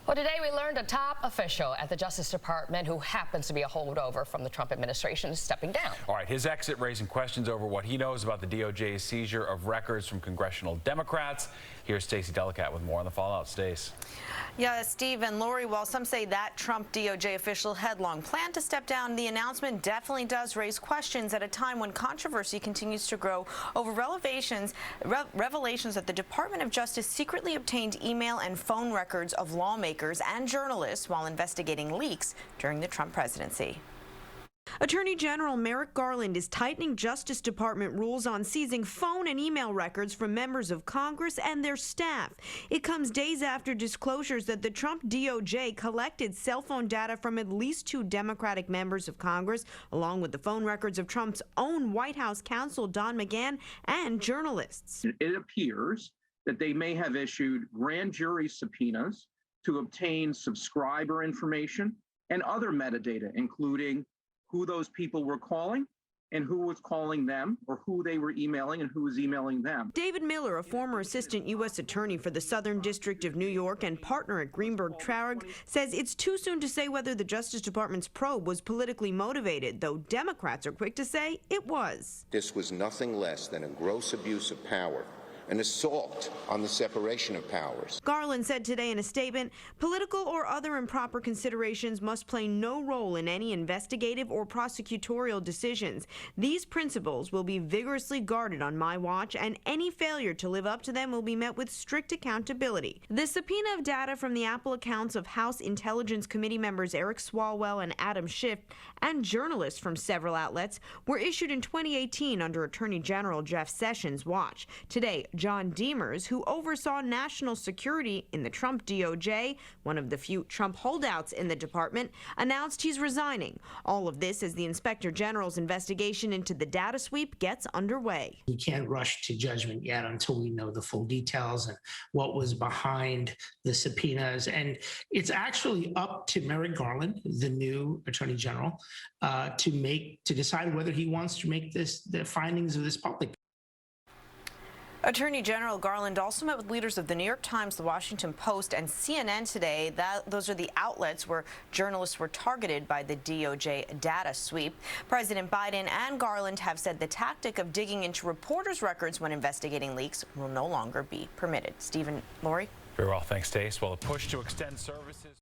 Well, today we learned a top official at the Justice Department who happens to be a holdover from the Trump administration is stepping down. All right, his exit raising questions over what he knows about the DOJ's seizure of records from congressional Democrats. Here's Stacey Delicat with more on the fallout. Stace. Yeah, Steve and Lori, while some say that Trump DOJ official had long planned to step down, the announcement definitely does raise questions at a time when controversy continues to grow over revelations that the Department of Justice secretly obtained email and phone records of lawmakers and journalists while investigating leaks during the Trump presidency. Attorney General Merrick Garland is tightening Justice Department rules on seizing phone and email records from members of Congress and their staff. It comes days after disclosures that the Trump DOJ collected cell phone data from at least 2 Democratic members of Congress, along with the phone records of Trump's own White House counsel, Don McGahn, and journalists. It appears that they may have issued grand jury subpoenas to obtain subscriber information and other metadata, including who those people were calling and who was calling them, or who they were emailing and who was emailing them. David Miller, a former assistant U.S. attorney for the Southern District of New York and partner at Greenberg Traurig, says it's too soon to say whether the Justice Department's probe was politically motivated, though Democrats are quick to say it was. This was nothing less than a gross abuse of power, an assault on the separation of powers. Garland said today in a statement, political or other improper considerations must play no role in any investigative or prosecutorial decisions. These principles will be vigorously guarded on my watch, and any failure to live up to them will be met with strict accountability. The subpoena of data from the Apple accounts of House Intelligence Committee members Eric Swalwell and Adam Schiff and journalists from several outlets were issued in 2018 under Attorney General Jeff Sessions' watch. Today, John Demers, who oversaw national security in the Trump DOJ, one of the few Trump holdouts in the department, announced he's resigning. All of this as the Inspector General's investigation into the data sweep gets underway. We can't rush to judgment yet until we know the full details and what was behind the subpoenas. And it's actually up to Merrick Garland, the new Attorney General, to decide whether he wants to make the findings of this public. Attorney General Garland also met with leaders of the New York Times, the Washington Post, and CNN today. Those are the outlets where journalists were targeted by the DOJ data sweep. President Biden and Garland have said the tactic of digging into reporters' records when investigating leaks will no longer be permitted. Stephen, Lori? Very well, thanks, Stace. Well, a push to extend services.